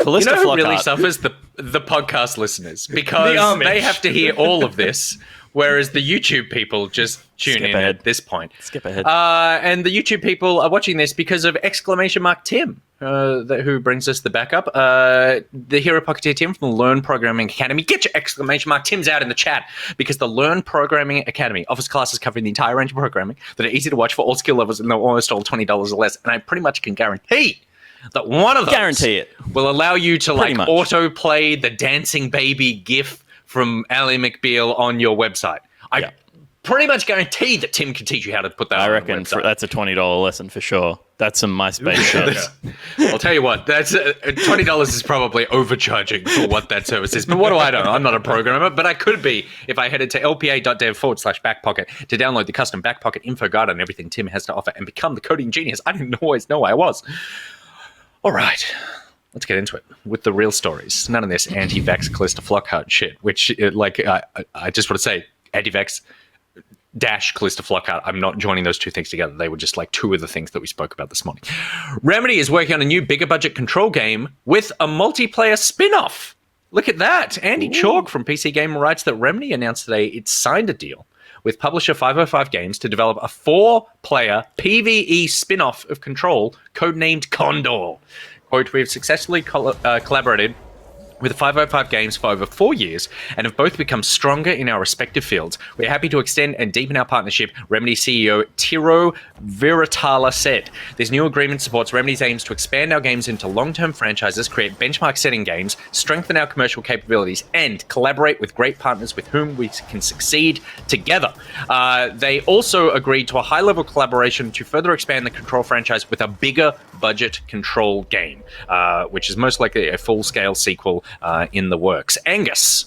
You know who really Flockhart. suffers? The podcast listeners, because they have to hear all of this, whereas the YouTube people just tune Skip in ahead. at this point. Skip ahead. And the YouTube people are watching this because of !Tim, who brings us the backup. The Hero Pocketeer Tim from the Learn Programming Academy. Get your !Tims out in the chat, because the Learn Programming Academy offers classes covering the entire range of programming that are easy to watch for all skill levels and they're almost all $20 or less. And I pretty much can guarantee that one of those will allow you to autoplay the dancing baby gif from Ally McBeal on your website. I pretty much guarantee that Tim can teach you how to put that on I reckon that's a $20 lesson for sure. That's some MySpace shows. I'll tell you what, that's $20 is probably overcharging for what that service is. But what do I know? I'm not a programmer, but I could be if I headed to lpa.dev/backpocket to download the custom Backpocket info guide on everything Tim has to offer and become the coding genius I didn't always know I was. All right, let's get into it with the real stories. None of this anti-vax Calista Flockhart shit, which, I just want to say, anti-vax - Calista Flockhart. I'm not joining those two things together. They were just like two of the things that we spoke about this morning. Remedy is working on a new, bigger budget Control game with a multiplayer spin-off. Look at that. Andy Chalk from PC Gamer writes that Remedy announced today it signed a deal with publisher 505 Games to develop a 4-player PvE spin-off of Control, codenamed Condor. Quote, we have successfully collaborated with 505 Games for over 4 years and have both become stronger in our respective fields. We're happy to extend and deepen our partnership, Remedy CEO Tiro Viratala said. This new agreement supports Remedy's aims to expand our games into long-term franchises, create benchmark-setting games, strengthen our commercial capabilities, and collaborate with great partners with whom we can succeed together. They also agreed to a high-level collaboration to further expand the Control franchise with a bigger budget Control game, which is most likely a full-scale sequel in the works. Angus,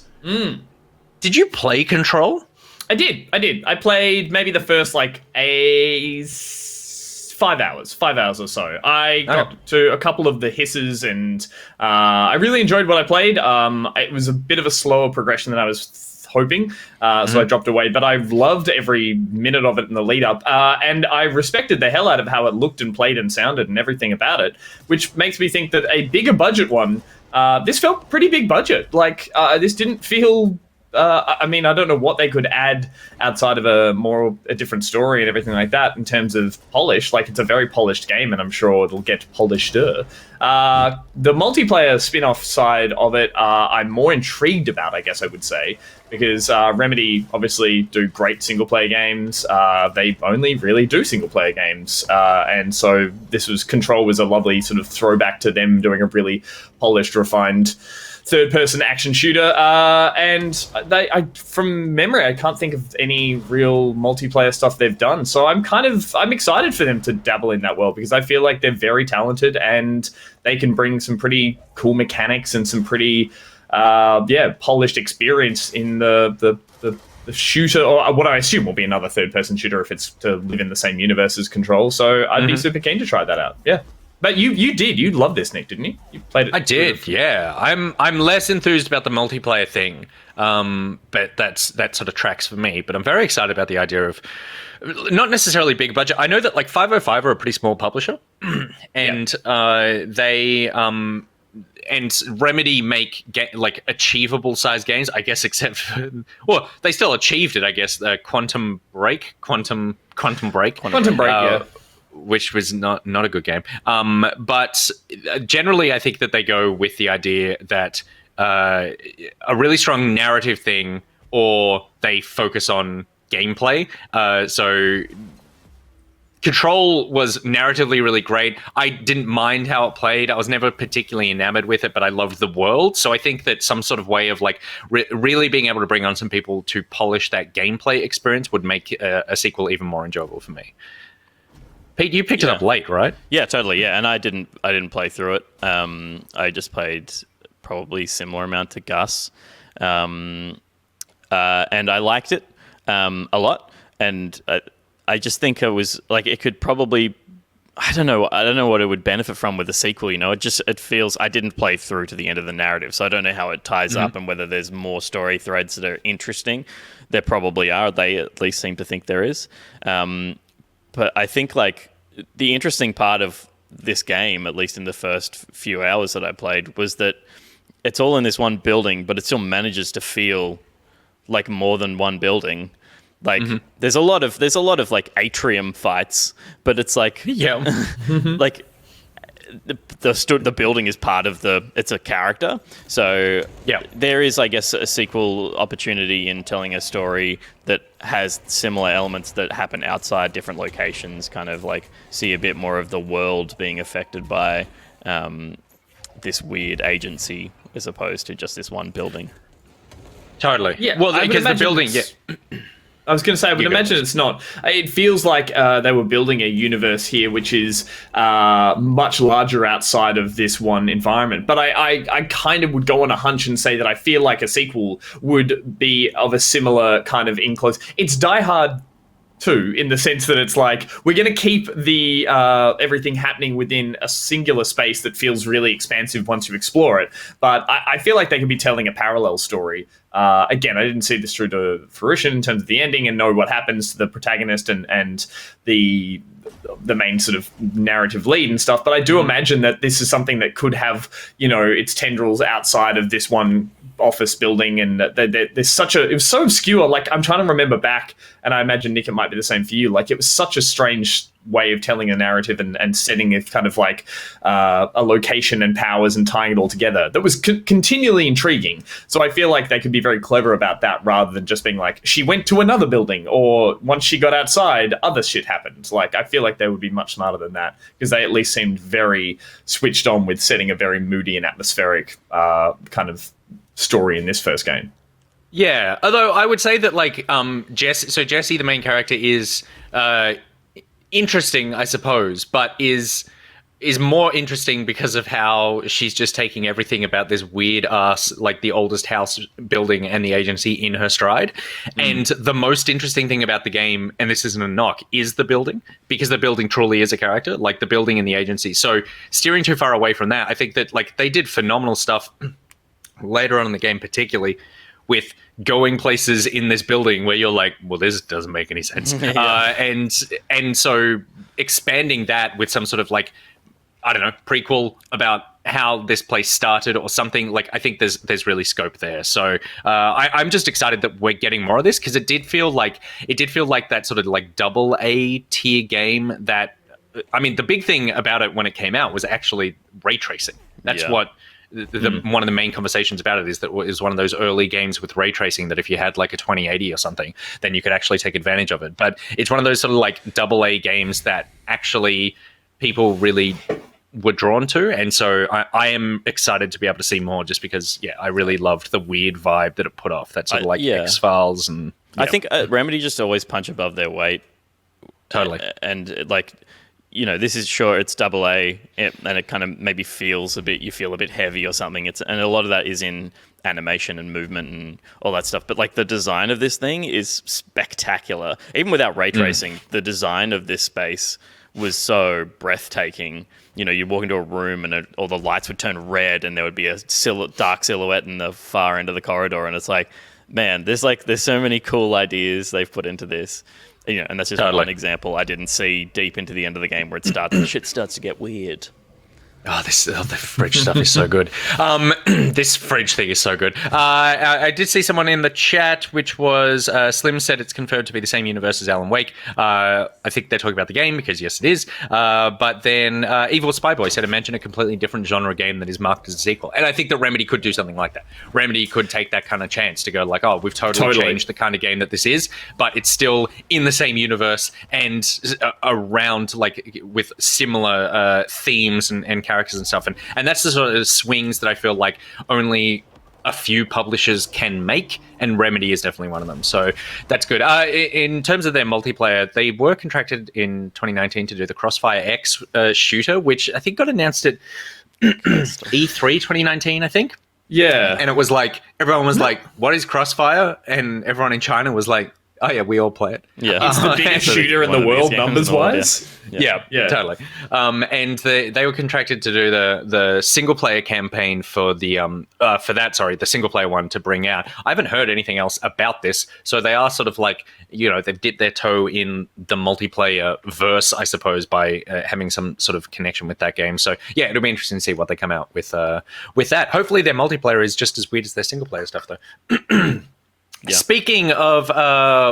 did you play Control? I did. I played maybe the first 5 hours or so. I got to a couple of the hisses, and I really enjoyed what I played. It was a bit of a slower progression than I was hoping, so I dropped away, but I've loved every minute of it in the lead up, and I respected the hell out of how it looked and played and sounded and everything about it, which makes me think that a bigger budget one, this felt pretty big budget. This didn't feel I mean, I don't know what they could add outside of a different story and everything like that in terms of polish. It's a very polished game, and I'm sure it'll get polished-er. The multiplayer spin-off side of it, I'm more intrigued about, I guess I would say, because Remedy obviously do great single-player games. They only really do single-player games, and so Control was a lovely sort of throwback to them doing a really polished, refined third-person action shooter, and from memory, I can't think of any real multiplayer stuff they've done. So I'm excited for them to dabble in that world, because I feel like they're very talented and they can bring some pretty cool mechanics and some pretty polished experience in the shooter, or what I assume will be another third-person shooter if it's to live in the same universe as Control. So I'd be super keen to try that out. Yeah. But you loved this, Nick, didn't you? You played it. I did, yeah. I'm less enthused about the multiplayer thing, but that sort of tracks for me. But I'm very excited about the idea of not necessarily big budget. I know that 505 are a pretty small publisher, and they and Remedy make achievable size games, I guess, except for, well, they still achieved it, I guess. Quantum Break, yeah. Which was not a good game. But generally, I think that they go with the idea that a really strong narrative thing, or they focus on gameplay. So Control was narratively really great. I didn't mind how it played. I was never particularly enamored with it, but I loved the world. So I think that some sort of way of really being able to bring on some people to polish that gameplay experience would make a sequel even more enjoyable for me. Pete, you picked it up late, right? Yeah, totally. Yeah, and I didn't play through it. I just played probably similar amount to Gus, and I liked it a lot. And I just think it was it could probably, I don't know what it would benefit from with a sequel. It feels, I didn't play through to the end of the narrative, so I don't know how it ties up and whether there's more story threads that are interesting. There probably are. They at least seem to think there is. But I think the interesting part of this game, at least in the first few hours that I played, was that it's all in this one building, but it still manages to feel like more than one building. Like there's a lot of like atrium fights, but it's like like the building is part of it's a character. So there is, I guess, a sequel opportunity in telling a story that has similar elements that happen outside different locations, kind of like see a bit more of the world being affected by this weird agency as opposed to just this one building. Totally. Yeah. Well, because the building, I was going to say, I would imagine it's not. It feels like they were building a universe here, which is much larger outside of this one environment. But I kind of would go on a hunch and say that I feel like a sequel would be of a similar kind of enclosed. It's Die Hard 2 in the sense that it's like we're going to keep the everything happening within a singular space that feels really expansive once you explore it. But I feel like they could be telling a parallel story. Again, I didn't see this through to fruition in terms of the ending and know what happens to the protagonist and the main sort of narrative lead and stuff. But I do imagine that this is something that could have, its tendrils outside of this one office building, and there's it was so obscure. Like, I'm trying to remember back, and I imagine, Nick, it might be the same for you. Like, it was such a strange way of telling a narrative and setting it kind of like a location and powers and tying it all together that was continually intriguing. So I feel like they could be very clever about that rather than just being like, she went to another building, or once she got outside, other shit happened. Like, I feel like they would be much smarter than that, because they at least seemed very switched on with setting a very moody and atmospheric kind of story in this first game. Yeah, although I would say that, like, Jessie, the main character, is interesting, I suppose, but is more interesting because of how she's just taking everything about this weird ass, like the oldest house building and the agency in her stride. And the most interesting thing about the game, and this isn't a knock, is the building, because the building truly is a character, like the building and the agency. So steering too far away from that, I think that, like, they did phenomenal stuff later on in the game, particularly with going places in this building where you're like, well, this doesn't make any sense. And so expanding that with some sort of, like, I don't know, prequel about how this place started or something, like, I think there's really scope there. So I'm just excited that we're getting more of this, because it did feel like that sort of like double A tier game that, I mean, the big thing about it when it came out was actually ray tracing. That's what one of the main conversations about it is, that it was one of those early games with ray tracing that if you had like a 2080 or something, then you could actually take advantage of it. But it's one of those sort of like double A games that actually people really were drawn to. And so I am excited to be able to see more, just because, I really loved the weird vibe that it put off. That sort of like X-Files. And I think Remedy just always punch above their weight. Totally. And like, this is sure it's double A, and it kind of maybe feels you feel a bit heavy or something. And a lot of that is in animation and movement and all that stuff. But like, the design of this thing is spectacular. Even without ray tracing, the design of this space was so breathtaking. You'd walk into a room and all the lights would turn red, and there would be a dark silhouette in the far end of the corridor. And it's like, man, there's so many cool ideas they've put into this. And that's just one example. I didn't see deep into the end of the game where shit starts to get weird. The fridge stuff is so good. This fridge thing is so good. I did see someone in the chat, which was Slim said it's confirmed to be the same universe as Alan Wake. I think they're talking about the game, because yes, it is. But then Evil Spy Boy said, imagine a completely different genre game that is marked as a sequel. And I think that Remedy could do something like that. Remedy could take that kind of chance to go like, oh, we've totally changed the kind of game that this is, but it's still in the same universe and around, like, with similar themes and characters and stuff, and that's the sort of swings that I feel like only a few publishers can make, and Remedy is definitely one of them. So that's good. In terms of their multiplayer, they were contracted in 2019 to do the Crossfire X shooter, which I think got announced at E3 2019, I think. Yeah. And it was like, everyone was like, what is Crossfire? And everyone in China was like, Oh yeah, we all play it. Yeah. It's the biggest shooter in one the of these world, games numbers in the world, yeah. wise. Yeah, totally. And they were contracted to do the single player campaign for the single player one to bring out. I haven't heard anything else about this, so they are sort of like, they've dipped their toe in the multiplayer verse, I suppose, by having some sort of connection with that game. So yeah, it'll be interesting to see what they come out with that. Hopefully, their multiplayer is just as weird as their single player stuff, though. Yeah. Speaking of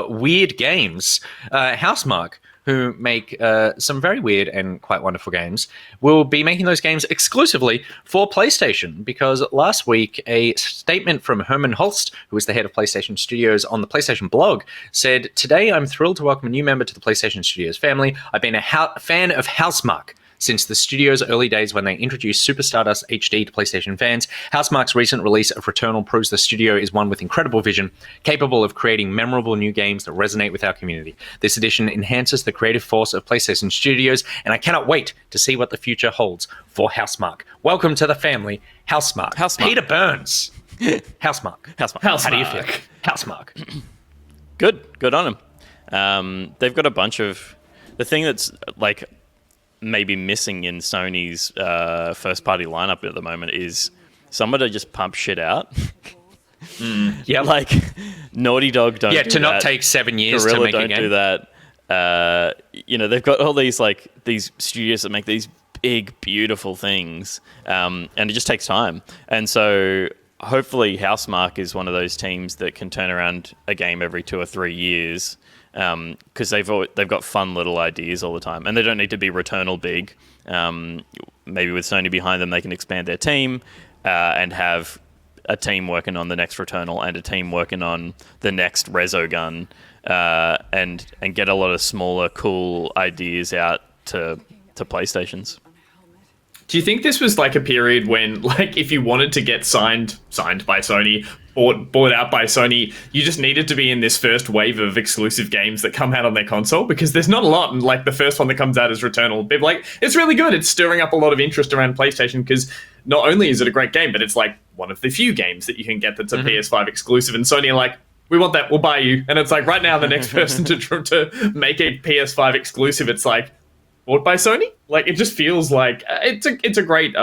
weird games, Housemarque, who make some very weird and quite wonderful games, will be making those games exclusively for PlayStation, because last week a statement from Herman Holst, who is the head of PlayStation Studios on the PlayStation blog, said, "Today I'm thrilled to welcome a new member to the PlayStation Studios family. I've been a fan of Housemarque since the studio's early days when they introduced Super Stardust HD to PlayStation fans. Housemarque's recent release of Returnal proves the studio is one with incredible vision, capable of creating memorable new games that resonate with our community. This edition enhances the creative force of PlayStation Studios, and I cannot wait to see what the future holds for Housemarque. Welcome to the family, Housemarque. Housemarque. Peter Burns. Housemarque. Housemarque. How do you feel? Housemarque. Good on them. They've got a bunch of... The thing that's, like, maybe missing in Sony's first-party lineup at the moment is someone to just pump shit out. Yeah, Like, Naughty Dog don't do to not that. take 7 years Guerrilla to make don't a game. do that. They've got all these studios that make these big, beautiful things, and it just takes time. And so hopefully Housemarque is one of those teams that can turn around a game every 2 or 3 years, because they've got fun little ideas all the time, and they don't need to be Returnal big. Maybe with Sony behind them, they can expand their team and have a team working on the next Returnal and a team working on the next Resogun, and get a lot of smaller, cool ideas out to PlayStations. Do you think this was like a period when, like, if you wanted to get signed by Sony, bought out by Sony, you just needed to be in this first wave of exclusive games that come out on their console? Because there's not a lot, and like the first one that comes out is Returnal. People like, it's really good. It's stirring up a lot of interest around PlayStation, because not only is it a great game, but it's like one of the few games that you can get that's a PS5 exclusive. And Sony are like, we want that, we'll buy you. And it's like, right now, the next person to make a PS5 exclusive, it's like, bought by Sony. Like, it just feels like it's a great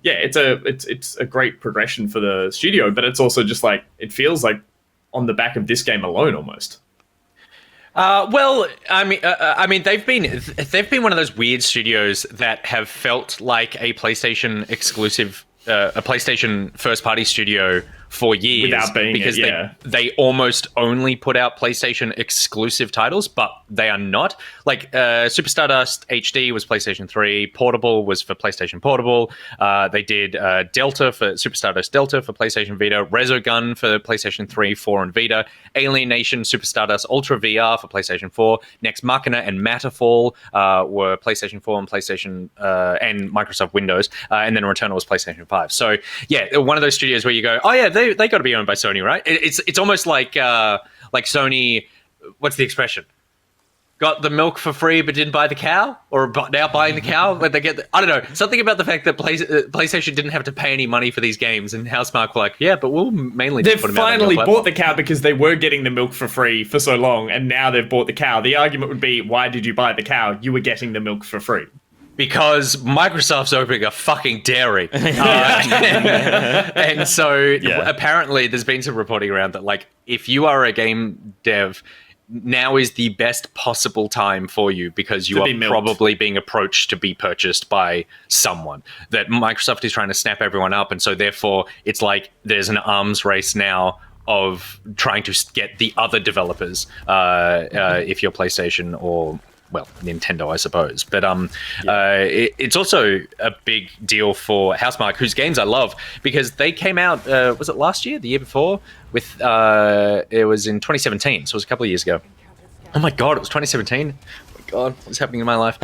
it's a great progression for the studio, but it's also just like, it feels like on the back of this game alone almost. Well, I mean, they've been one of those weird studios that have felt like a PlayStation exclusive, a PlayStation first-party studio for years, without being because they almost only put out PlayStation exclusive titles, but they are not. Like Super Stardust HD was PlayStation 3, Portable was for PlayStation Portable. They did Delta for Super Stardust Delta for PlayStation Vita, Resogun for PlayStation 3, 4, and Vita, Alien Nation, Super Stardust Ultra VR for PlayStation 4, Next Machina and Matterfall were PlayStation 4 and PlayStation and Microsoft Windows, and then Returnal was PlayStation 5. So yeah, one of those studios where you go, oh yeah, they got to be owned by Sony, right? It's almost like Sony. What's the expression? Got the milk for free but didn't buy the cow, or now buying the cow. But they get I don't know, something about the fact that PlayStation didn't have to pay any money for these games, and Housemarque were like, yeah, but we'll mainly just They've put them out on your finally platform. bought the cow because they were getting the milk for free for so long, and now they've bought the cow. The argument would be, why did you buy the cow? You were getting the milk for free. Because Microsoft's opening a fucking dairy. And so apparently there's been some reporting around that, like, if you are a game dev, now is the best possible time for you, because you are probably being approached to be purchased by someone. That Microsoft is trying to snap everyone up, and so therefore it's like there's an arms race now of trying to get the other developers, if you're PlayStation or... well, Nintendo, I suppose. But it's also a big deal for Housemarque, whose games I love, because they came out, was it last year, the year before? With it was in 2017, so it was a couple of years ago. Oh my God, it was 2017? Oh my God, what's happening in my life?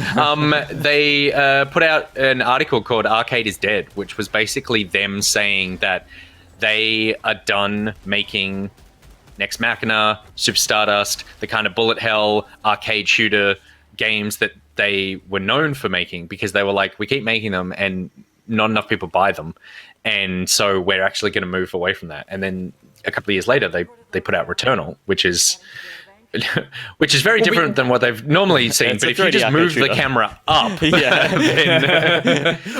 They put out an article called Arcade is Dead, which was basically them saying that they are done making Next Machina, Super Stardust, the kind of bullet hell arcade shooter games that they were known for making, because they were like, we keep making them and not enough people buy them, and so we're actually going to move away from that. And then a couple of years later they put out Returnal, which is which is very different than what they've normally seen. It's but a if you 3D just arcade move the shooter. camera up,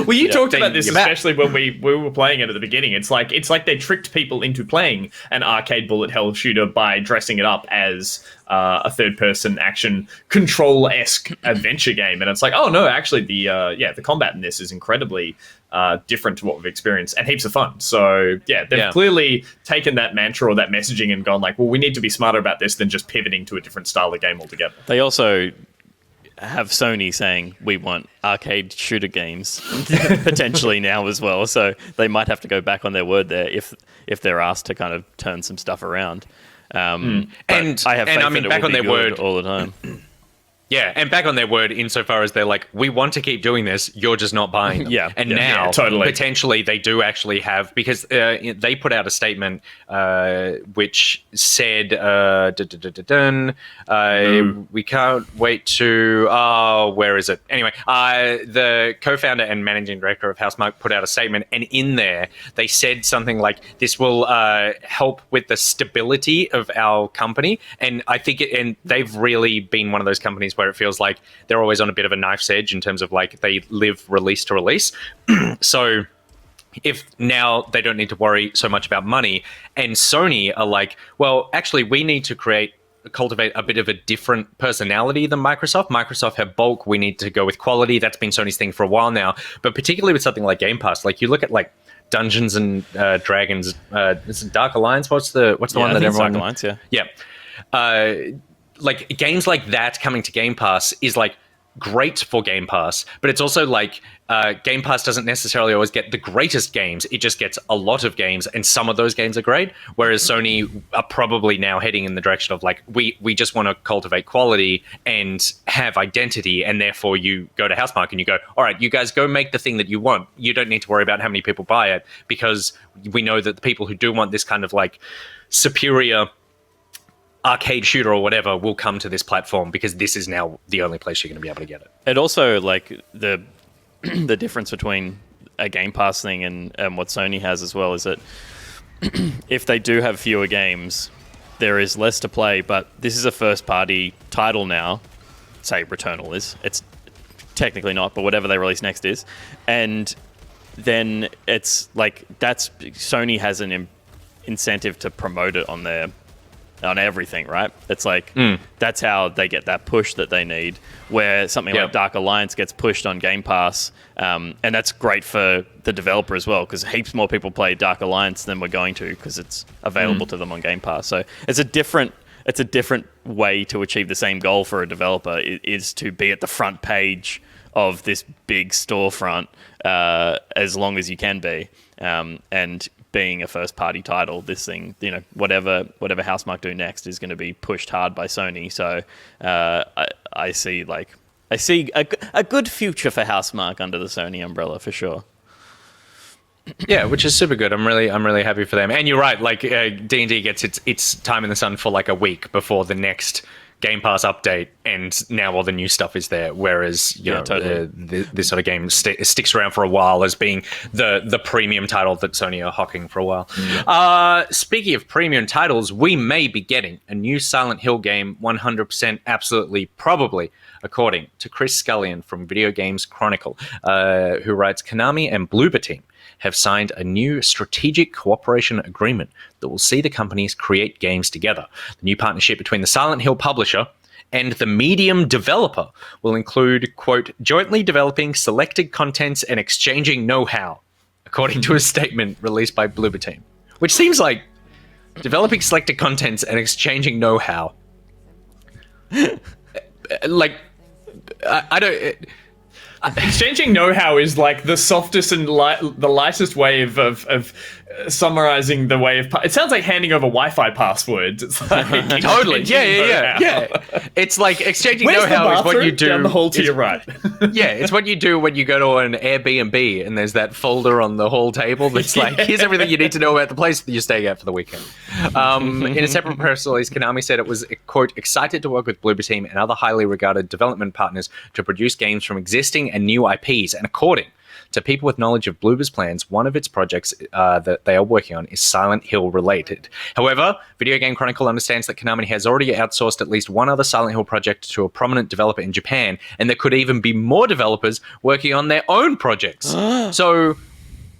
Well, you talked then about this you're back. especially when we were playing it at the beginning. It's like they tricked people into playing an arcade bullet hell shooter by dressing it up as a third-person action control-esque adventure game, and it's like, oh no, actually the combat in this is incredibly different to what we've experienced and heaps of fun. So they've clearly taken that mantra or that messaging and gone like, well, we need to be smarter about this than just pivoting to a different style of game altogether. They also have Sony saying we want arcade shooter games potentially now as well, so they might have to go back on their word there if they're asked to kind of turn some stuff around. And I have faith I mean, that it back will on be their good word all the time. Yeah, and back on their word insofar as they're like, we want to keep doing this, you're just not buying them. Now, totally. potentially, they do actually have, because they put out a statement which said, we can't wait to, where is it? Anyway, the co-founder and managing director of Housemarquee put out a statement, and in there, they said something like, this will help with the stability of our company, and I think, and they've really been one of those companies where it feels like they're always on a bit of a knife's edge in terms of like they live release to release. So if now they don't need to worry so much about money, and Sony are like, well, actually we need to cultivate a bit of a different personality than Microsoft. Microsoft have bulk, we need to go with quality. That's been Sony's thing for a while now. But particularly with something like Game Pass, like you look at like Dungeons and Dragons, is it Dark Alliance? What's the one that everyone... Dark Alliance, Yeah. Like games like that coming to Game Pass is like great for Game Pass, but it's also like Game Pass doesn't necessarily always get the greatest games. It just gets a lot of games, and some of those games are great. Whereas Sony are probably now heading in the direction of like, we just want to cultivate quality and have identity, and therefore you go to Housemarque and you go, all right, you guys go make the thing that you want. You don't need to worry about how many people buy it, because we know that the people who do want this kind of like superior arcade shooter or whatever will come to this platform, because this is now the only place you're going to be able to get it. It also, like, the difference between a Game Pass thing and what Sony has as well is that if they do have fewer games, there is less to play, but this is a first-party title now. Say Returnal is. It's technically not, but whatever they release next is. And then it's like, that's... Sony has an incentive to promote it on everything, right? It's like that's how they get that push that they need, where something like Dark Alliance gets pushed on Game Pass, and that's great for the developer as well, because heaps more people play Dark Alliance than we're going to, because it's available to them on Game Pass. So it's a different way to achieve the same goal for a developer, is to be at the front page of this big storefront as long as you can be, and being a first-party title, this thing, you know, whatever Housemarque do next is going to be pushed hard by Sony. So I see a good future for Housemarque under the Sony umbrella for sure. Yeah, which is super good. I'm really happy for them. And you're right, like D&D gets its time in the sun for like a week before the next Game Pass update, and now all the new stuff is there. Whereas totally. This sort of game sticks around for a while as being the premium title that Sony are hawking for a while. Speaking of premium titles, we may be getting a new Silent Hill game, 100%, absolutely, probably, according to Chris Scullion from Video Games Chronicle, who writes, Konami and Bloober Team have signed a new strategic cooperation agreement that will see the companies create games together. The new partnership between the Silent Hill publisher and the Medium developer will include, quote, jointly developing selected contents and exchanging know-how, according to a statement released by Bloober Team. Which seems like developing selected contents and exchanging know-how. Like, I don't... Exchanging know-how is like the softest and the lightest way of summarizing the way of... It sounds like handing over Wi-Fi passwords. It's like totally. Yeah. It's like exchanging know-how is what you do. Down the hall to your right. Yeah, it's what you do when you go to an Airbnb and there's that folder on the hall table that's like, here's everything you need to know about the place that you're staying at for the weekend. In a separate press release, Konami said it was, quote, excited to work with Bloober Team and other highly regarded development partners to produce games from existing existing and new IPs, and according to people with knowledge of Bloober's plans, one of its projects that they are working on is Silent Hill related. However, Video Game Chronicle understands that Konami has already outsourced at least one other Silent Hill project to a prominent developer in Japan, and there could even be more developers working on their own projects. So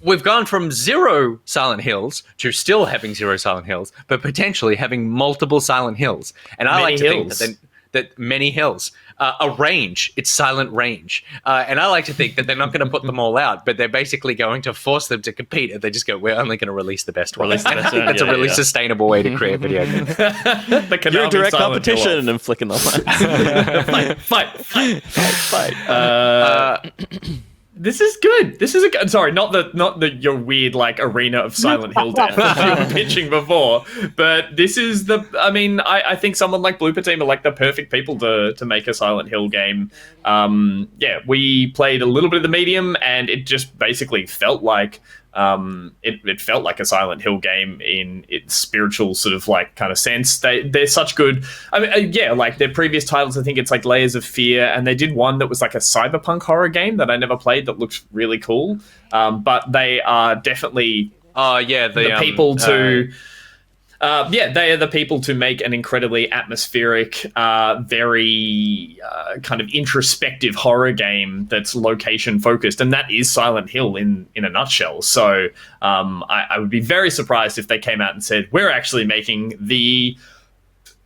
we've gone from 0 Silent Hills to still having 0 Silent Hills, but potentially having multiple Silent Hills. And I like to think that many hills. A range, it's Silent Range. And I like to think that they're not going to put them all out, but they're basically going to force them to compete. And they just go, we're only going to release the best one. And I think that's a really sustainable way to create video games. You're in direct competition and flicking the fight. This is good. This is sorry, not the your weird like arena of Silent Hill death that you were pitching before, but this is I think someone like Blooper Team are like the perfect people to make a Silent Hill game. We played a little bit of the medium, and it just basically felt like it felt like a Silent Hill game in its spiritual sort of like kind of sense. They're such good. Like their previous titles, I think it's like Layers of Fear, and they did one that was like a cyberpunk horror game that I never played that looked really cool. But they are definitely the people to. They are the people to make an incredibly atmospheric, very kind of introspective horror game that's location focused, and that is Silent Hill in a nutshell. So I would be very surprised if they came out and said, we're actually making the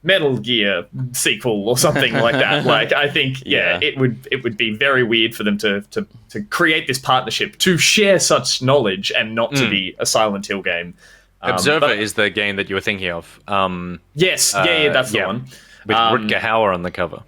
Metal Gear sequel or something like that. Like, I think, it would be very weird for them to create this partnership, to share such knowledge and not to be a Silent Hill game. Observer is the game that you were thinking of. Yes, that's the one. With Rutger Hauer on the cover.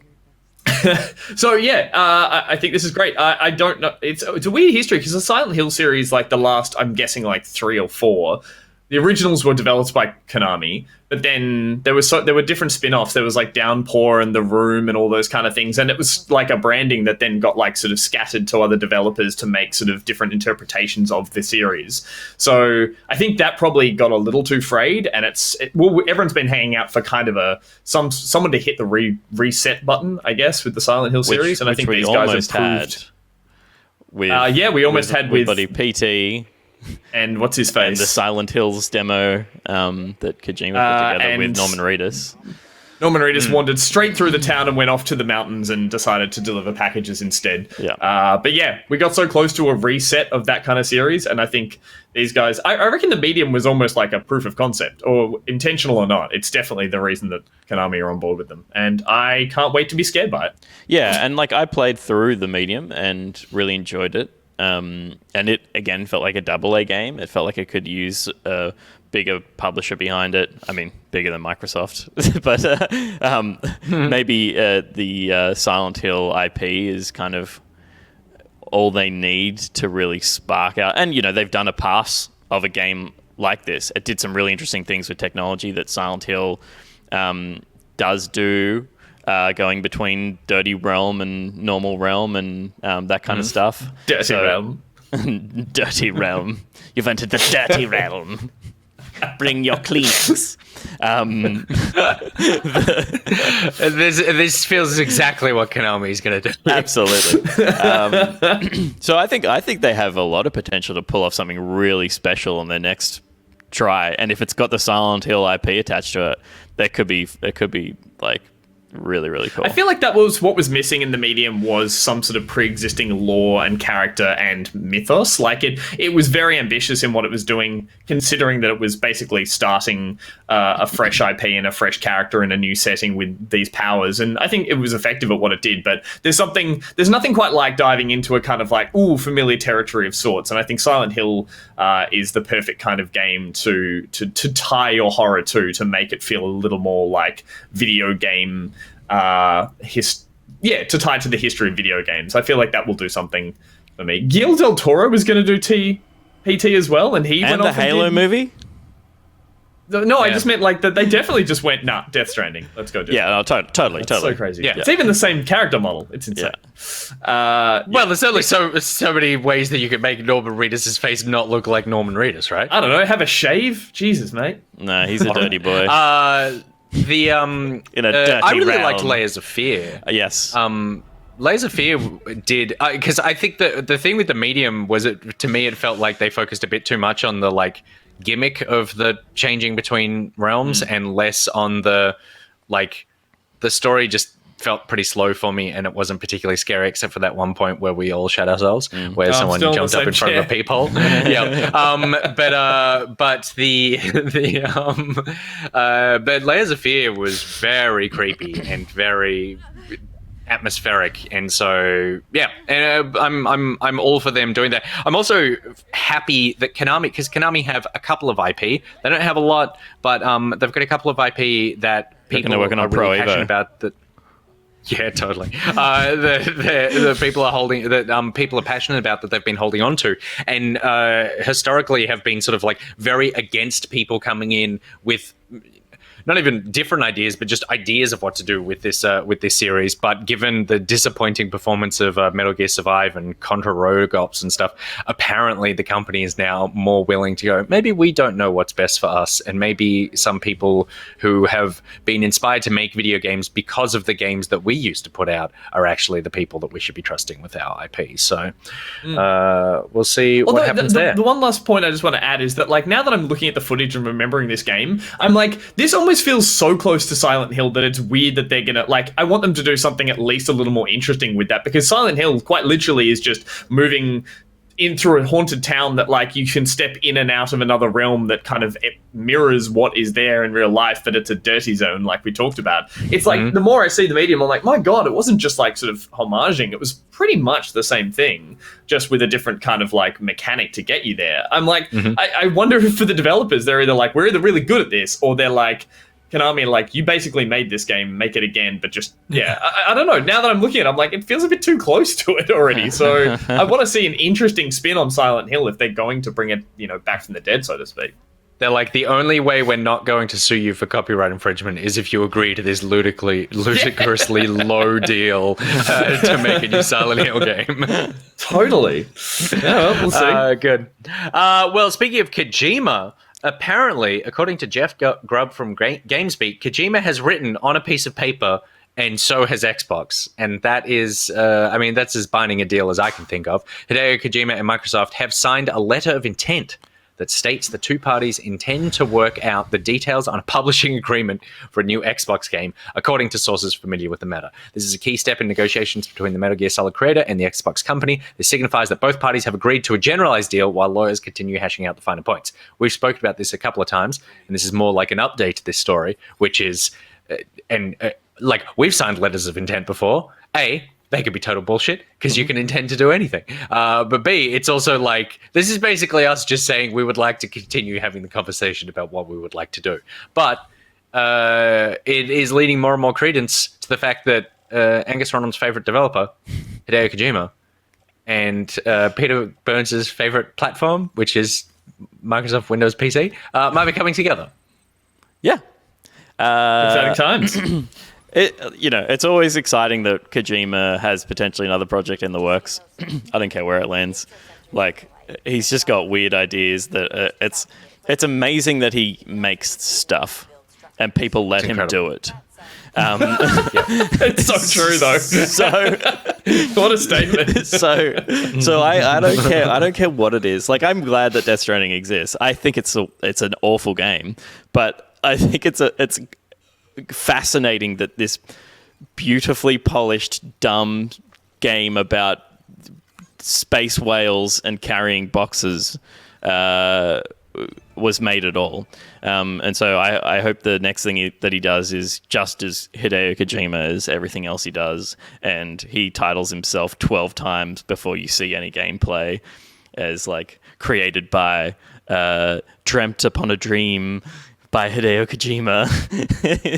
So I think this is great. I don't know. It's a weird history because the Silent Hill series, like the last, I'm guessing like 3 or 4, the originals were developed by Konami, but then there were different spin-offs. There was like Downpour and The Room and all those kind of things, and it was like a branding that then got like sort of scattered to other developers to make sort of different interpretations of the series. So I think that probably got a little too frayed, and everyone's been hanging out for kind of someone to hit the reset button, I guess, with the Silent Hill series, and I think these guys have proved. We almost had with buddy PT. And what's his face? And the Silent Hills demo that Kojima put together with Norman Reedus. Norman Reedus wandered straight through the town and went off to the mountains and decided to deliver packages instead. But we got so close to a reset of that kind of series, and I think these guys... I reckon the medium was almost like a proof of concept, or intentional or not. It's definitely the reason that Konami are on board with them, and I can't wait to be scared by it. Yeah, and like I played through the medium and really enjoyed it. And it, again, felt like a AA game. It felt like it could use a bigger publisher behind it. I mean, bigger than Microsoft. But maybe the Silent Hill IP is kind of all they need to really spark out. And, they've done a pass of a game like this. It did some really interesting things with technology that Silent Hill does do. Going between Dirty Realm and Normal Realm and that kind of stuff. Dirty Realm. Dirty Realm. You've entered the Dirty Realm. Bring your Kleenex. This feels exactly what Konami is going to do. Absolutely. So I think they have a lot of potential to pull off something really special on their next try. And if it's got the Silent Hill IP attached to it, it could be like really, really cool. I feel like that was what was missing in the medium, was some sort of pre-existing lore and character and mythos. Like it was very ambitious in what it was doing, considering that it was basically starting a fresh IP and a fresh character in a new setting with these powers. And I think it was effective at what it did. But there's nothing quite like diving into a kind of like, familiar territory of sorts. And I think Silent Hill is the perfect kind of game to tie your horror to make it feel a little more like video game. To tie to the history of video games. I feel like that will do something for me. Guillermo del Toro was going to do PT as well, and he went off the Halo movie. No, I just meant like that they definitely just went, Death Stranding. Let's go do it. Yeah, no, totally. So crazy. Yeah. It's even the same character model. It's insane. Yeah. Well, there's only so many ways that you could make Norman Reedus' face not look like Norman Reedus, right? I don't know. Have a shave? Jesus, mate. No, he's a dirty boy. In a dirty I really liked Layers of Fear. Yes. Layers of Fear did, because I think the thing with the Medium was, to me, it felt like they focused a bit too much on the like gimmick of the changing between realms and less on the story just felt pretty slow for me, and it wasn't particularly scary except for that one point where we all shot ourselves, where someone jumped up in front of a peephole. Yeah. But but Layers of Fear was very creepy and very atmospheric, and so yeah, and I'm all for them doing that. I'm also happy that because Konami have a couple of IP. They don't have a lot, but they've got a couple of IP that people are really passionate about. That. Yeah, totally. The people are holding that people are passionate about, that they've been holding on to, and historically have been sort of like very against people coming in with not even different ideas, but just ideas of what to do with this series. But given the disappointing performance of Metal Gear Survive and Contra Rogue Ops and stuff, apparently the company is now more willing to go, maybe we don't know what's best for us, and maybe some people who have been inspired to make video games because of the games that we used to put out are actually the people that we should be trusting with our IP. So we'll see what happens there. The one last point I just want to add is that, like, now that I'm looking at the footage and remembering this game, I'm like, this almost feels so close to Silent Hill that it's weird that they're gonna, like, I want them to do something at least a little more interesting with that, because Silent Hill quite literally is just moving in through a haunted town that, like, you can step in and out of another realm that kind of mirrors what is there in real life, but it's a dirty zone like we talked about. It's like, the more I see the medium, I'm like, my god, it wasn't just like sort of homaging, it was pretty much the same thing, just with a different kind of like mechanic to get you there. I'm like, I wonder if for the developers, they're either like, we're either really good at this, or they're like, Konami, like, you basically made this game, make it again, but just, yeah, I don't know. Now that I'm looking at it, I'm like, it feels a bit too close to it already. So I want to see an interesting spin on Silent Hill if they're going to bring it, you know, back from the dead, so to speak. They're like, the only way we're not going to sue you for copyright infringement is if you agree to this ludicrously low deal to make a new Silent Hill game. Totally. Yeah, well, we'll see. Good. Well, speaking of Kojima, apparently, according to Jeff Grubb from GamesBeat, Kojima has written on a piece of paper, and so has Xbox. And that is, that's as binding a deal as I can think of. Hideo Kojima and Microsoft have signed a letter of intent that states the two parties intend to work out the details on a publishing agreement for a new Xbox game, according to sources familiar with the matter. This is a key step in negotiations between the Metal Gear Solid creator and the Xbox company. This signifies that both parties have agreed to a generalized deal while lawyers continue hashing out the finer points. We've spoken about this a couple of times, and this is more like an update to this story, which is, like, we've signed letters of intent before. A, they could be total bullshit, because you can intend to do anything. But B, it's also like, this is basically us just saying we would like to continue having the conversation about what we would like to do. But it is leading more and more credence to the fact that Angus Ronham's favorite developer, Hideo Kojima, and Peter Burns' favorite platform, which is Microsoft Windows PC, might be coming together. Yeah. Exciting times. It's always exciting that Kojima has potentially another project in the works. I don't care where it lands. Like, he's just got weird ideas that it's amazing that he makes stuff and people let him do it. It's so true, though. So what a statement. So I don't care. I don't care what it is. Like, I'm glad that Death Stranding exists. I think it's an awful game, but I think it's fascinating that this beautifully polished, dumb game about space whales and carrying boxes was made at all. And so I hope the next thing that he does is just as Hideo Kojima as everything else he does, and he titles himself 12 times before you see any gameplay as, like, created by Dreamt Upon a Dream by Hideo Kojima.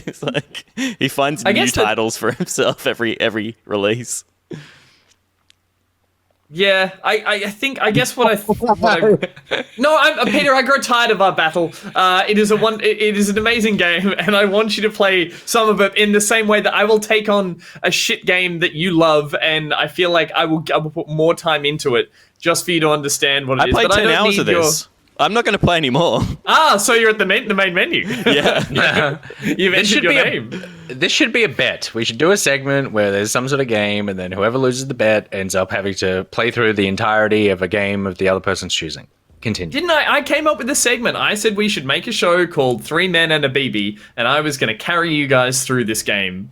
It's like he finds new titles for himself every release. Yeah, I guess what I no, Peter, I grow tired of our battle. It is an amazing game, and I want you to play some of it in the same way that I will take on a shit game that you love, and I feel like I will put more time into it just for you to understand what it is. I played 10 hours of this. I'm not going to play anymore. So you're at the main menu. Yeah. You've entered your name. This should be a bet. We should do a segment where there's some sort of game, and then whoever loses the bet ends up having to play through the entirety of a game of the other person's choosing. Continue. Didn't I? I came up with this segment. I said we should make a show called Three Men and a BB, and I was going to carry you guys through this game.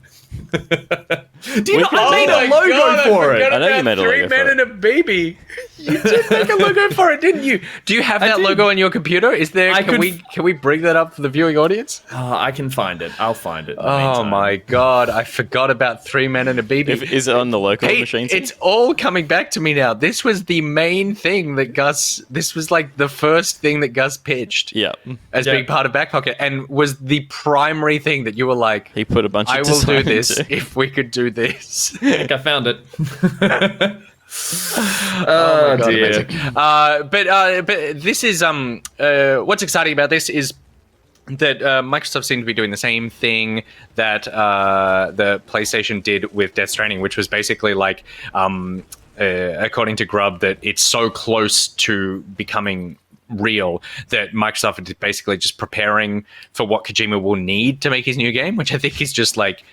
Do you know? I made a logo for it. I know you made a logo Three for Men it. and a Baby. You did make a logo for it, didn't you? Do you have that did. logo on your computer? Is there? I Can we bring that up for the viewing audience? I can find it. I'll find it. in the Oh meantime. my god! I forgot about Three Men and a Baby. Is it on the local Hey, machines? it's all coming back to me now. This was the main thing that Gus. This was like the first thing that Gus pitched. Yeah. As Yeah. being part of Back Pocket, and was the primary thing that you were like, He put a bunch of I will do design this into. if we could do this. I think I found it. Oh my God, dear. amazing. But this is what's exciting about this is that Microsoft seemed to be doing the same thing that the PlayStation did with Death Stranding, which was basically like, according to Grub, that it's so close to becoming real that Microsoft is basically just preparing for what Kojima will need to make his new game, which I think is just like,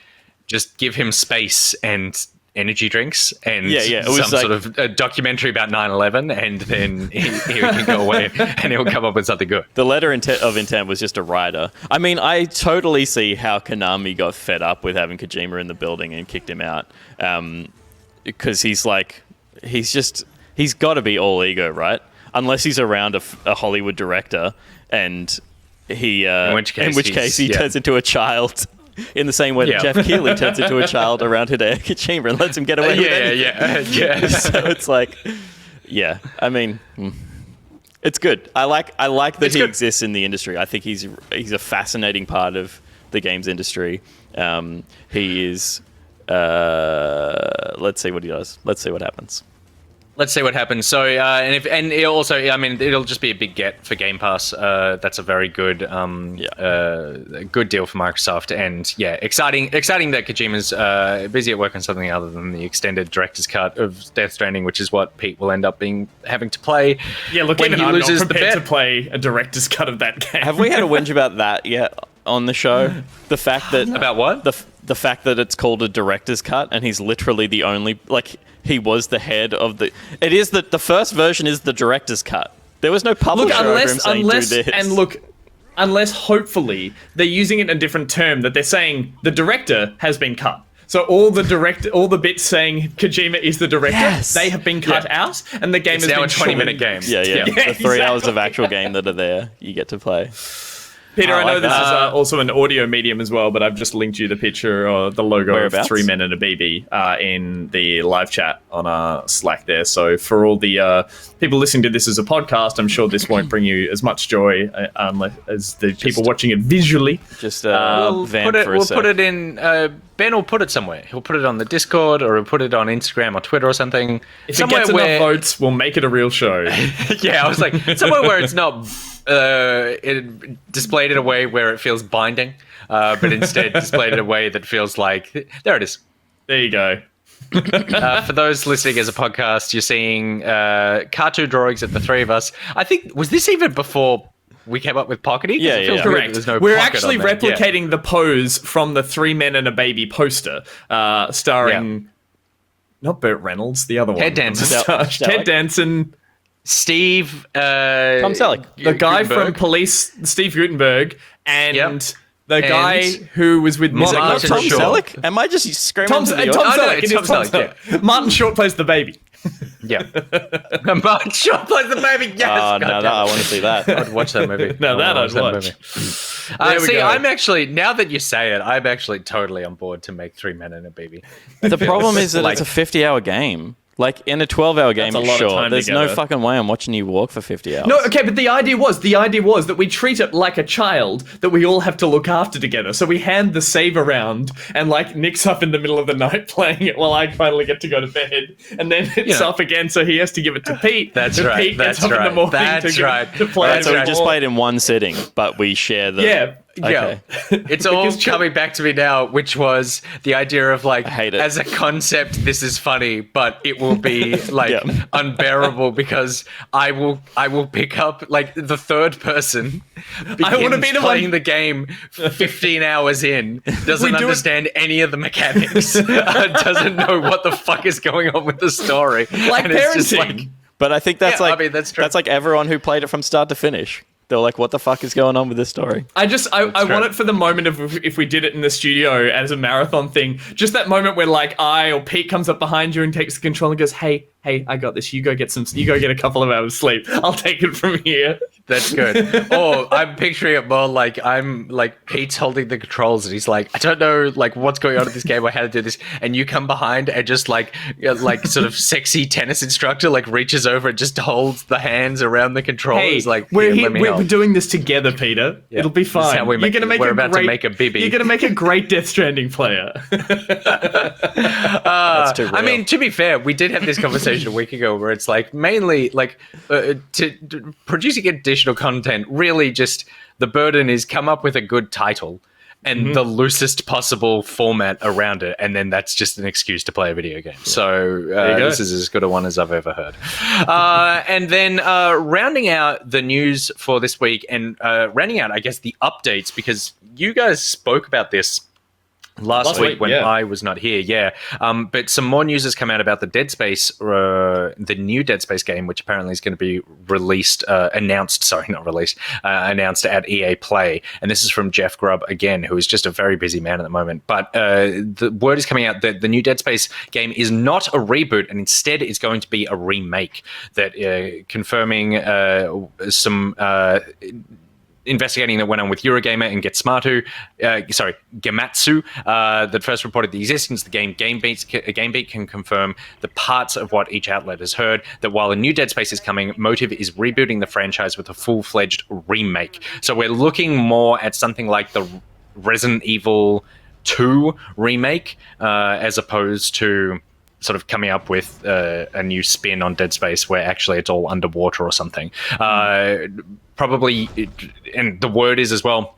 just give him space and energy drinks and It was some like- sort of a documentary about 9/11, and then he can go away and he'll come up with something good. The letter of intent was just a writer. I mean, I totally see how Konami got fed up with having Kojima in the building and kicked him out. Because he's got to be all ego, right? Unless he's around a Hollywood director, and he in which case he turns into a child. In the same way that Jeff Keighley turns into a child around Hideo Kojima and lets him get away with anything. Yeah. So it's like, yeah, I mean, it's good. I like that It's he good. exists in the industry. I think he's a fascinating part of the games industry. He is. Let's see what he does. Let's see what happens. Let's see what happens. So, and it also, I mean, it'll just be a big get for Game Pass. That's a very good, good deal for Microsoft. And yeah, exciting that Kojima's busy at work on something other than the extended director's cut of Death Stranding, which is what Pete will end up having to play. Yeah, look, when even he I'm loses not the prepared to bet. play a director's cut of that game. Have we had a whinge about that yet on the show? The fact that About what? the fact that it's called a director's cut and he's literally the only, like, he was the head of the. It is that the first version is the director's cut. There was no publisher over him saying do this. Unless hopefully they're using it in a different term, that they're saying the director has been cut. So all the bits saying Kojima is the director, Yes. they have been cut out, and the game It's has now been a 20-minute shortened. game. Yeah. Yeah, The 3 hours of exactly. actual game that are there, you get to play. Peter, I know like this is that. also an audio medium as well, but I've just linked you the picture or the logo Whereabouts? of Three Men and a BB in the live chat on Slack there. So for all the people listening to this as a podcast, I'm sure this won't bring you as much joy unless as the people watching it visually. Just We'll vamp for a we'll sec. put it in. Ben will put it somewhere. He'll put it on the Discord, or he'll put it on Instagram or Twitter or something. If somewhere it gets enough votes, we'll make it a real show. Yeah, I was like, somewhere where it's not displayed in a way where it feels binding, but instead displayed in a way that feels like, there it is. There you go. For those listening as a podcast, you're seeing cartoon drawings of the three of us. I think, was this even before we came up with pocketing? 'Cause Yeah, it feels yeah. weird that Correct. there's no We're pocket actually on there. Yeah. replicating the pose from the Three Men and a Baby poster, starring not Burt Reynolds, the other one. Ted Danson. Moustache. Selleck. Ted Danson, Steve. Tom Selleck. the guy from Gutenberg. Police, Steve Gutenberg, and Yep. the guy who was with Martin Not Martin Tom Short. Selleck? Am I just screaming Tom into the Selleck. Oh, no, It it's is Tom Tom Selleck, Selleck. Martin Short plays the baby. Yeah. Martin Short plays the baby. Yes. Oh, no, goddamn. I want to see that. I'd watch that movie. No, that I'd watch. movie. There we See, go. I'm actually, now that you say it, I'm actually totally on board to make Three Men and a Baby. The problem is that Like- it's a 50-hour game. Like, in a 12-hour game, That's a lot of sure. time There's no together. fucking way I'm watching you walk for 50 hours. No, okay, but the idea was that we treat it like a child that we all have to look after together. So we hand the save around, and like Nick's up in the middle of the night playing it while I finally get to go to bed, and then it's Yeah. up again. So he has to give it to Pete. That's and right, Pete gets that's up in right, the morning that's to, right. to play. That's it So we right. just played in one sitting, but we share the... Yeah. Yeah, Okay. it's all coming back to me now, which was the idea of like, hate it. as a concept, this is funny, but it will be like Yeah. unbearable because I will pick up like the third person. I want to be the playing one the game 15 hours in, doesn't We do it- understand any of the mechanics, doesn't know what the fuck is going on with the story, Like and it's just parenting. like. But I think that's Yeah, I like mean, that's true. like everyone who played it from start to finish. They're like, what the fuck is going on with this story? I true. want it for the moment of if we did it in the studio as a marathon thing, just that moment where like I or Pete comes up behind you and takes the control and goes, hey, I got this. You go get a couple of hours sleep. I'll take it from here. That's good. Or I'm picturing it more like I'm like Pete's holding the controls and he's like, I don't know like what's going on in this game or how to do this, and you come behind and just like sort of sexy tennis instructor like reaches over and just holds the hands around the controls like we're let me help. we're doing this together, Peter. Yeah. It'll be This is fine. how we make- we're about to make a Bibi. You're gonna make a great Death Stranding player. That's too real. I mean, to be fair, we did have this conversation a week ago where it's like mainly like to producing additional content. Really, just the burden is come up with a good title and the loosest possible format around it, and then that's just an excuse to play a video game. So you go. this is as good a one as I've ever heard. And then rounding out the news for this week, and rounding out, I guess, the updates, because you guys spoke about this last week when yeah. I was not here, yeah. But some more news has come out about the Dead Space, the new Dead Space game, which apparently is going to be announced at EA Play. And this is from Jeff Grubb again, who is just a very busy man at the moment. But the word is coming out that the new Dead Space game is not a reboot, and instead it's going to be a remake. That confirming some investigating that went on with Eurogamer and Gematsu, that first reported the existence of the game. GameBeat can confirm the parts of what each outlet has heard, that while a new Dead Space is coming, Motive is rebooting the franchise with a full-fledged remake. So we're looking more at something like the Resident Evil 2 remake, as opposed to sort of coming up with a new spin on Dead Space where actually it's all underwater or something. Probably, and the word is as well,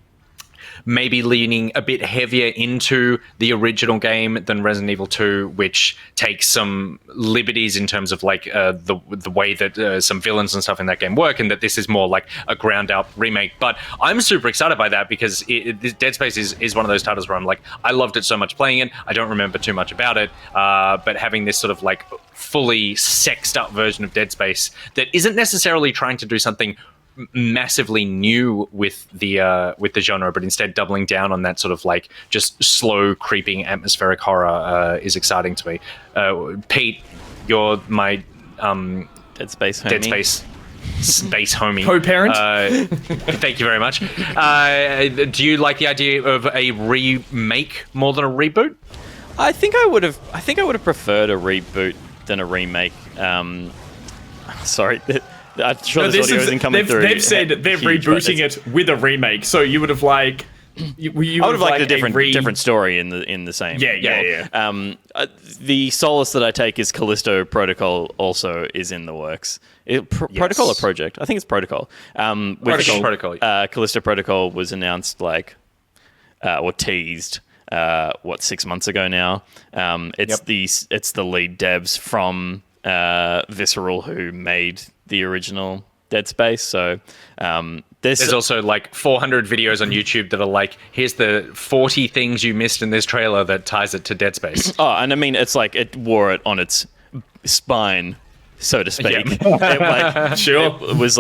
maybe leaning a bit heavier into the original game than Resident Evil 2, which takes some liberties in terms of like the way that some villains and stuff in that game work, and that this is more like a ground up remake. But I'm super excited by that because Dead Space is one of those titles where I'm like, I loved it so much playing it. I don't remember too much about it, but having this sort of like fully sexed up version of Dead Space that isn't necessarily trying to do something massively new with the genre, but instead doubling down on that sort of like just slow creeping atmospheric horror is exciting to me. Pete, you're my Dead Space homie. Dead Space homie, Co-parent. Thank you very much. Do you like the idea of a remake more than a reboot? I think I would have preferred a reboot than a remake. Sorry. I'm sure this audio isn't coming through. They've said they're Huge, rebooting it with a remake, so you would have like. I would have liked a different story in the same. Yeah. The solace that I take is Callisto Protocol also is in the works. Protocol or Project? I think it's Protocol. Protocol. Callisto Protocol was announced or teased 6 months ago now. It's the lead devs from Visceral who made the original Dead Space. So there's also like 400 videos on YouTube that are like, here's the 40 things you missed in this trailer that ties it to Dead Space. Oh, and I mean, it's like it wore it on its spine, so to speak. Sure. It was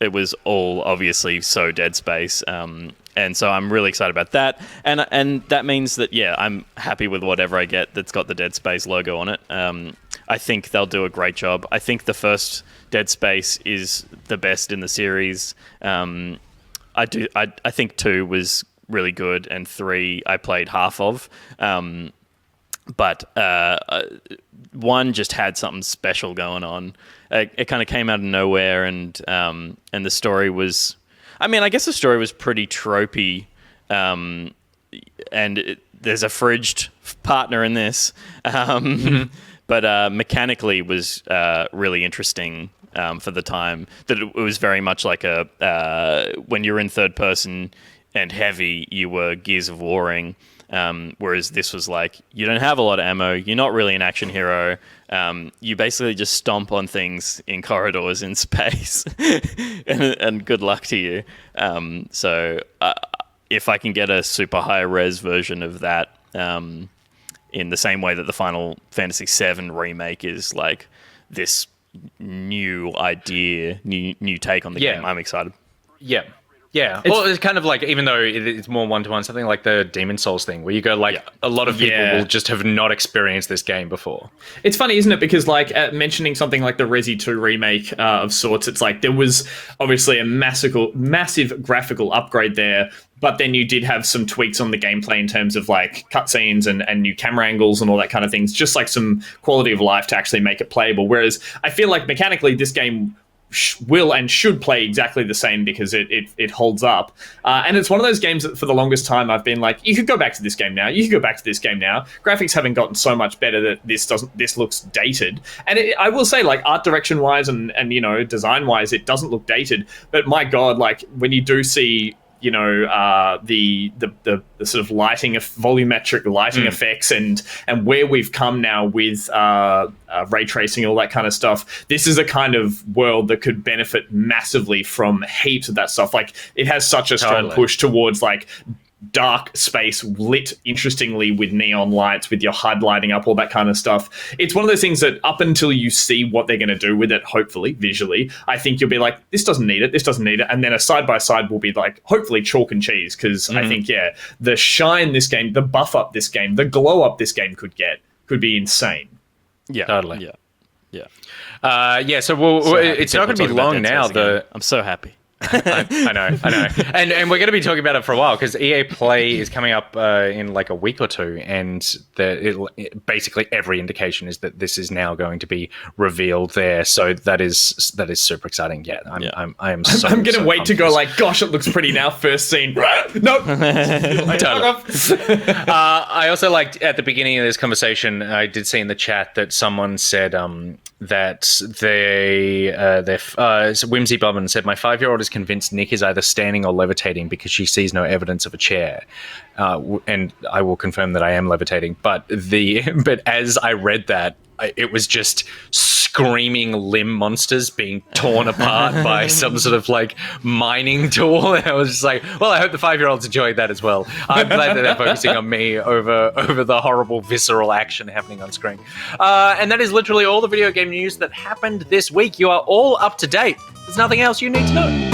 it was all obviously so Dead Space. And so I'm really excited about that. And that means that, I'm happy with whatever I get that's got the Dead Space logo on it. I think they'll do a great job. I think the first Dead Space is the best in the series. I think 2 was really good, and 3 I played half of. But 1 just had something special going on. It kind of came out of nowhere, and the story was... I mean, I guess the story was pretty tropey, and there's a fridged partner in this, but mechanically was really interesting. for the time. That it was very much like when you're in third person and heavy, you were Gears of Warring. Whereas this was like, you don't have a lot of ammo, you're not really an action hero, you basically just stomp on things in corridors in space, and good luck to you. So if I can get a super high res version of that, in the same way that the Final Fantasy VII Remake is like this new idea, new take on the game, I'm excited. Yeah, well, it's kind of like, even though it's more one-to-one, something like the Demon Souls thing, where you go like, a lot of people will just have not experienced this game before. It's funny, isn't it? Because like mentioning something like the Resi 2 remake of sorts, it's like there was obviously a massive graphical upgrade there, but then you did have some tweaks on the gameplay in terms of like cutscenes and new camera angles and all that kind of things, just like some quality of life to actually make it playable. Whereas I feel like mechanically this game will and should play exactly the same because it holds up. And it's one of those games that for the longest time I've been like, you could go back to this game now. You could go back to this game now. Graphics haven't gotten so much better that this looks dated. And I will say, like, art direction wise and you know, design wise, it doesn't look dated. But my God, like when you do see, you know, the sort of volumetric lighting effects and where we've come now with ray tracing, all that kind of stuff. This is a kind of world that could benefit massively from heaps of that stuff. Like, it has such a strong push towards like dark space lit interestingly with neon lights, with your HUD lighting up, all that kind of stuff. It's one of those things that up until you see what they're going to do with it, hopefully visually, I think you'll be like, this doesn't need it, and then a side by side will be like hopefully chalk and cheese, because I think the shine this game, the buff up this game, the glow up this game could be insane. Totally. Yeah. So it's not going to be long now. I'm so happy. I know. And we're going to be talking about it for a while, because EA Play is coming up in like a week or two, and basically every indication is that this is now going to be revealed there. So that is super exciting. Yeah, I am. So, I'm going to wait to go like, gosh, it looks pretty now. First scene, nope. I also liked at the beginning of this conversation, I did see in the chat that someone said that Whimsy Bobbin said, my 5-year-old is convinced Nick is either standing or levitating because she sees no evidence of a chair. And I will confirm that I am levitating. But as I read that, it was just screaming limb monsters being torn apart by some sort of like mining tool. And I was just like, well, I hope the 5-year-old's enjoying that as well. I'm glad that they're focusing on me over the horrible visceral action happening on screen. And that is literally all the video game news that happened this week. You are all up to date. There's nothing else you need to know.